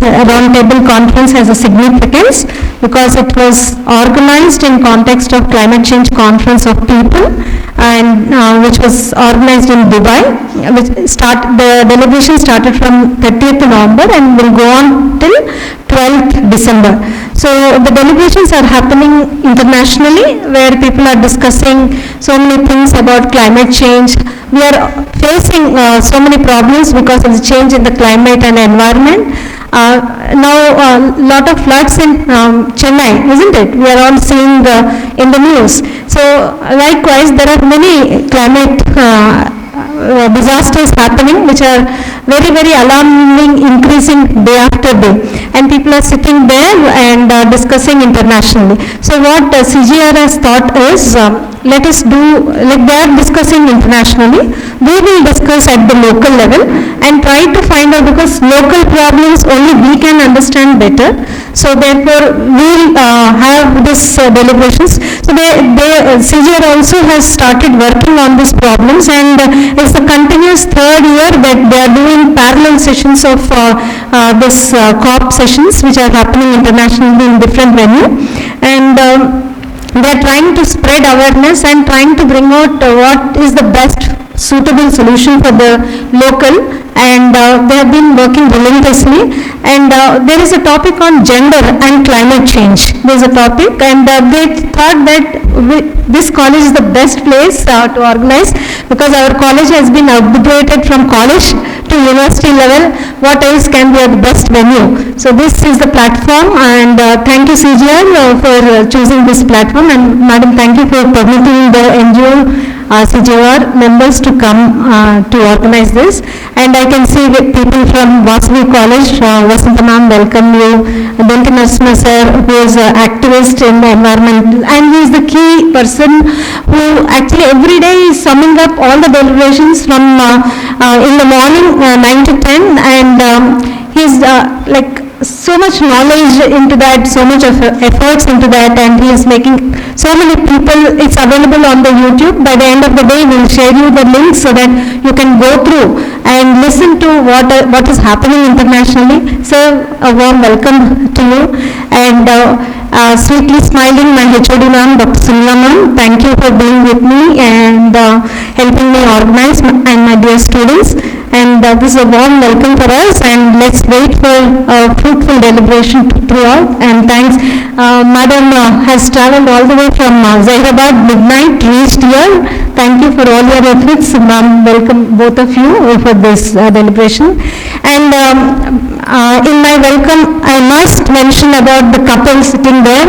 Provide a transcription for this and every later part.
roundtable conference has a significance because it was organized in context of climate change conference of people, and which was organized in Dubai. The deliberation started from 30th November and will go on till 12th December. So the deliberations are happening internationally, where people are discussing so many things about climate change. We are facing so many problems because of the change in the climate and environment. Now a lot of floods in Chennai, isn't it? We are all seeing in the news. So likewise, there are many climate disasters happening, which are very, very alarming, increasing day after day, and people are sitting there and discussing internationally. So what CGR has thought is, let us do, like they are discussing internationally, we will discuss at the local level and try to find out, because local problems only we can understand better. So therefore we will have this deliberations. So CGR also has started working on these problems, and it's the continuous third year that they are doing parallel sessions of this COP sessions, which are happening internationally in different venue, and they are trying to spread awareness and trying to bring out what is the best suitable solution for the local, and they have been working relentlessly. And there is a topic on gender and climate change. There is a topic, and they thought that this college is the best place to organize, because our college has been upgraded from college to university level. What else can be the best venue? So this is the platform, and thank you CGR for choosing this platform, and Madam, thank you for permitting the NGO CGR members to come to organize this. And I can see with people from Vasavi College, Vasanta ma'am, welcome you. Benki Narasimha sir, who is an activist in the environment, and he is the key person who actually every day is summing up all the deliberations from in the morning 9 to 10, and he's like so much knowledge into that, so much of efforts into that, and he is making so many people. It's available on the YouTube. By the end of the day, we'll share you the link so that you can go through and listen to what is happening internationally. So a warm welcome to you, and sweetly smiling my HOD ma'am, Dr. Sunila ma'am, thank you for being with me and helping me organize, and my dear students. And this is a warm welcome for us, and let's wait for a fruitful deliberation throughout. And thanks, Madam has travelled all the way from Zairabad, midnight, reached here. Thank you for all your efforts, ma'am. Welcome both of you for this deliberation. And in my welcome, I must mention about the couple sitting there,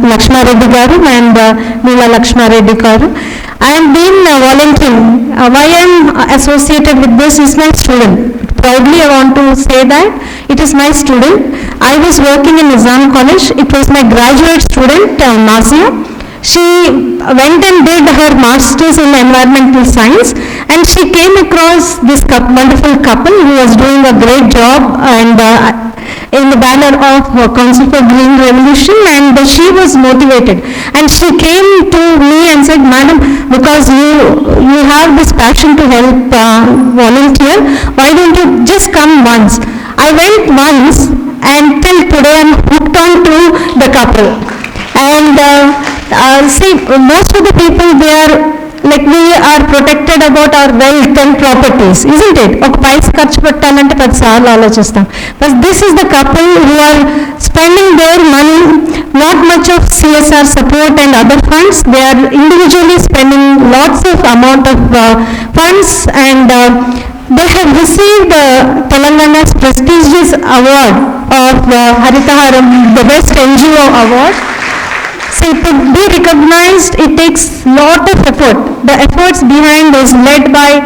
Lakshma Reddy garu and Neela Lakshma Reddy garu. I have been volunteering. Why I am associated with this is my student. Proudly I want to say that it is my student. I was working in Nizam College. It was my graduate student, Nazia. She went and did her master's in environmental science, and she came across this wonderful couple who was doing a great job, and in the banner of Council for Green Revolution, and she was motivated, and she came to me and said, Madam, because you have this passion to help volunteer, why don't you just come once? I went once, and till today I'm hooked on to the couple. And see, most of the people, they are like, we are protected about our wealth and properties, isn't it? ఒక పైస ఖర్చు పెట్టాలంటే 10 సార్లు ఆలోచిస్తాం. But this is the couple who are spending their money, not much of CSR support and other funds. They are individually spending lots of amount of funds, and they have received Telangana's prestigious award of Haritaharam, the best NGO award. So to be recognized, it takes lot of effort. The efforts behind is led by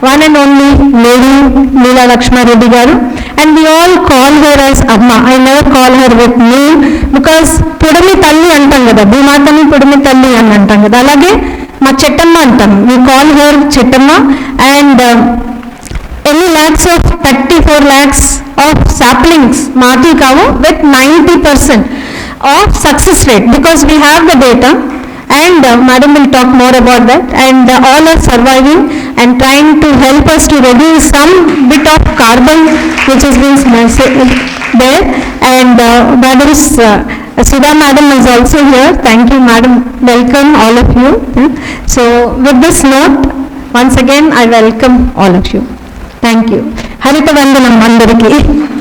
one and only lady, Neela Lakshma Reddy garu, and we all call her as Amma. I never call her with name, because Pudami Talli antam kada, Bhumatani Pudami Talli ani antam kada. Alage ma Chettamma antam. We call her Chettamma, and any lakhs of 34 lakhs of saplings Mati kavu with 90% of success rate, because we have the data, and Madam will talk more about that, and all are surviving and trying to help us to reduce some bit of carbon which has been there, and Madam's Sudha Madam is also here. Thank you, Madam. Welcome all of you. So with this note, once again I welcome all of you. Thank you. Harita Vandanam Andariki.